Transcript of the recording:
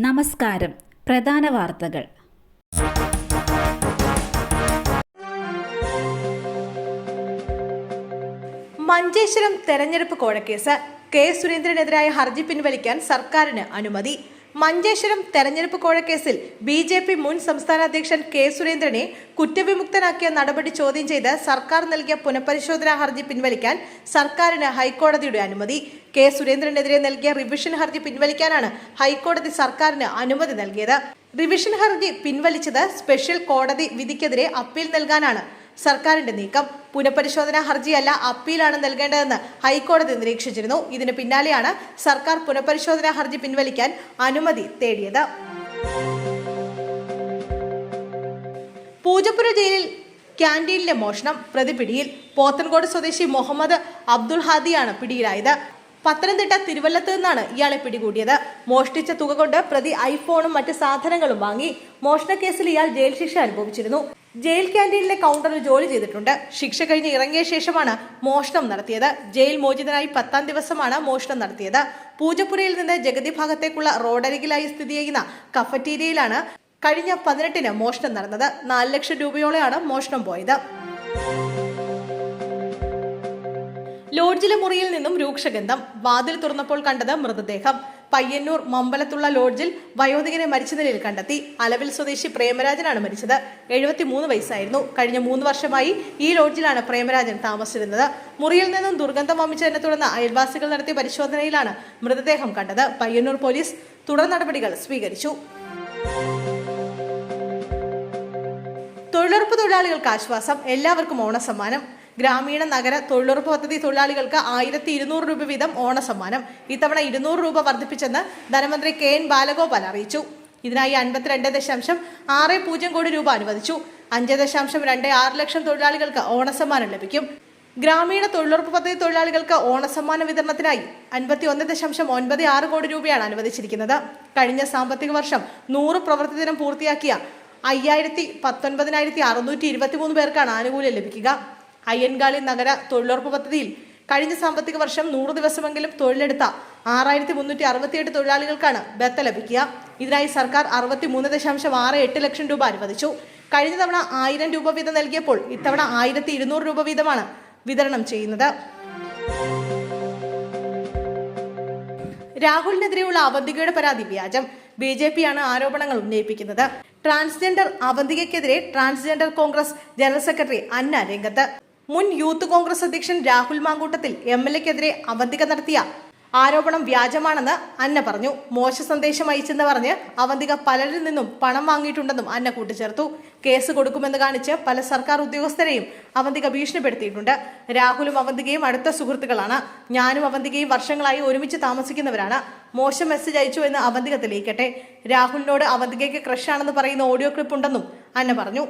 നമസ്കാരം. പ്രധാന വാർത്തകൾ. മഞ്ചേശ്വരം തെരഞ്ഞെടുപ്പ് കോഴക്കേസ്. കെ സുരേന്ദ്രനെതിരായ ഹർജി പിൻവലിക്കാൻ സർക്കാരിന് അനുമതി. മഞ്ചേശ്വരം തെരഞ്ഞെടുപ്പ് കോഴക്കേസിൽ BJP മുൻ സംസ്ഥാന അധ്യക്ഷൻ കെ സുരേന്ദ്രനെ കുറ്റവിമുക്തനാക്കിയ നടപടി ചോദ്യം ചെയ്ത് സർക്കാർ നൽകിയ പുനഃപരിശോധനാ ഹർജി പിൻവലിക്കാൻ സർക്കാരിന് ഹൈക്കോടതിയുടെ അനുമതി. കെ സുരേന്ദ്രനെതിരെ നൽകിയ റിവിഷൻ ഹർജി പിൻവലിക്കാനാണ് ഹൈക്കോടതി സർക്കാരിന് അനുമതി നൽകിയത്. റിവിഷൻ ഹർജി പിൻവലിച്ചത് സ്പെഷ്യൽ കോടതി വിധിക്കെതിരെ അപ്പീൽ നൽകാനാണ് സർക്കാരിന്റെ നീക്കം. പുനഃപരിശോധനാ ഹർജിയല്ല, അപ്പീലാണ് നൽകേണ്ടതെന്ന് ഹൈക്കോടതി നിരീക്ഷിച്ചിരുന്നു. ഇതിന് പിന്നാലെയാണ് സർക്കാർ പുനഃപരിശോധനാ ഹർജി പിൻവലിക്കാൻ അനുമതി തേടിയത്. പൂജപ്പുര ജയിലിൽ ക്യാന്റീനിലെ മോഷണം. പ്രതി പിടിയിൽ. പോത്തൻകോട് സ്വദേശി മുഹമ്മദ് അബ്ദുൾ ഹാദിയാണ് പിടിയിലായത്. പത്തനംതിട്ട തിരുവല്ലത്ത് നിന്നാണ് ഇയാളെ പിടികൂടിയത്. മോഷ്ടിച്ച തുക കൊണ്ട് പ്രതി ഐഫോണും മറ്റ് സാധനങ്ങളും വാങ്ങി. മോഷണക്കേസിൽ ഇയാൾ ജയിൽ ശിക്ഷ അനുഭവിച്ചിരുന്നു. ജയിൽ ക്യാന്റീനിലെ കൗണ്ടറിൽ ജോലി ചെയ്തിട്ടുണ്ട്. ശിക്ഷ കഴിഞ്ഞ് ഇറങ്ങിയ ശേഷമാണ് മോഷണം നടത്തിയത്. ജയിൽ മോചിതനായി 10ാം ദിവസമാണ് മോഷണം നടത്തിയത്. പൂജപ്പുരയിൽ നിന്ന് ജഗതി ഭാഗത്തേക്കുള്ള റോഡരികിലായി സ്ഥിതി ചെയ്യുന്ന കഫറ്റീരിയയിലാണ് കഴിഞ്ഞ 18-ന് മോഷണം നടന്നത്. 4 ലക്ഷം രൂപയോളെയാണ് മോഷണം പോയത്. ലോഡ്ജിലെ മുറിയിൽ നിന്നും രൂക്ഷഗന്ധം. വാതിൽ തുറന്നപ്പോൾ കണ്ടത് മൃതദേഹം. പയ്യന്നൂർ മമ്പലത്തുള്ള ലോഡ്ജിൽ വയോധികനെ മരിച്ച നിലയിൽ കണ്ടെത്തി. അലവിൽ സ്വദേശി പ്രേമരാജനാണ് മരിച്ചത്. 73 വയസ്സായിരുന്നു. കഴിഞ്ഞ 3 വർഷമായി ഈ ലോഡ്ജിലാണ് പ്രേമരാജൻ താമസിച്ചിരുന്നത്. മുറിയിൽ നിന്നും ദുർഗന്ധം വമിച്ചതിനെ തുടർന്ന് അയൽവാസികൾ നടത്തിയ പരിശോധനയിലാണ് മൃതദേഹം കണ്ടത്. പയ്യന്നൂർ പോലീസ് തുടർ നടപടികൾ സ്വീകരിച്ചു. തൊഴിലുറപ്പ് തൊഴിലാളികൾക്ക് ആശ്വാസം. എല്ലാവർക്കും ഓണസമ്മാനം. ഗ്രാമീണ നഗര തൊഴിലുറപ്പ് പദ്ധതി തൊഴിലാളികൾക്ക് 1200 രൂപ വീതം ഓണസമ്മാനം. ഇത്തവണ 200 രൂപ വർദ്ധിപ്പിച്ചെന്ന് ധനമന്ത്രി KN ബാലഗോപാൽ അറിയിച്ചു. ഇതിനായി 52.60 കോടി രൂപ അനുവദിച്ചു. 5.26 ലക്ഷം തൊഴിലാളികൾക്ക് ഓണസമ്മാനം ലഭിക്കും. ഗ്രാമീണ തൊഴിലുറപ്പ് പദ്ധതി തൊഴിലാളികൾക്ക് ഓണസമ്മാന വിതരണത്തിനായി 51.96 കോടി രൂപയാണ് അനുവദിച്ചിരിക്കുന്നത്. കഴിഞ്ഞ സാമ്പത്തിക വർഷം 100 പ്രവൃത്തി ദിനം പൂർത്തിയാക്കിയ 19,623 പേർക്കാണ് ആനുകൂല്യം ലഭിക്കുക. അയ്യൻകാളി നഗര തൊഴിലുറപ്പ് പദ്ധതിയിൽ കഴിഞ്ഞ സാമ്പത്തിക വർഷം 100 ദിവസമെങ്കിലും തൊഴിലെടുത്ത 6,368 തൊഴിലാളികൾക്കാണ് ബത്ത ലഭിക്കുക. ഇതിനായി സർക്കാർ 63.68 ലക്ഷം രൂപ അനുവദിച്ചു. കഴിഞ്ഞ തവണ 1000 രൂപ വീതം നൽകിയപ്പോൾ ഇത്തവണ 1200 രൂപ വീതമാണ് വിതരണം ചെയ്യുന്നത്. രാഹുലിനെതിരെയുള്ള അവന്തികയുടെ പരാതി വ്യാജം. BJPയാണ് ആരോപണങ്ങൾ ഉന്നയിപ്പിക്കുന്നത്. ട്രാൻസ്ജെൻഡർ അവന്തികയ്ക്കെതിരെ transgender Congress general secretary Anna രംഗത്ത്. മുൻ യൂത്ത് കോൺഗ്രസ് അധ്യക്ഷൻ രാഹുൽ മാങ്കൂട്ടത്തിൽ MLAക്കെതിരെ അവന്തിക നടത്തിയ ആരോപണം വ്യാജമാണെന്ന് അന്ന പറഞ്ഞു. മോശ സന്ദേശം അയച്ചെന്ന് പറഞ്ഞ് അവന്തിക പലരിൽ നിന്നും പണം വാങ്ങിയിട്ടുണ്ടെന്നും അന്ന കൂട്ടിച്ചേർത്തു. കേസ് കൊടുക്കുമെന്ന് കാണിച്ച് പല സർക്കാർ ഉദ്യോഗസ്ഥരെയും അവന്തിക ഭീഷണിപ്പെടുത്തിയിട്ടുണ്ട്. രാഹുലും അവന്തികയും അടുത്ത സുഹൃത്തുക്കളാണ്. ഞാനും അവന്തികയും വർഷങ്ങളായി ഒരുമിച്ച് താമസിക്കുന്നവരാണ്. മോശം മെസ്സേജ് അയച്ചു എന്ന് അവന്തിക തെളിയിക്കട്ടെ. രാഹുലിനോട് അവന്തികയ്ക്ക് ക്രഷാണെന്ന് പറയുന്ന ഓഡിയോ ക്ലിപ്പ് ഉണ്ടെന്നും അന്ന പറഞ്ഞു.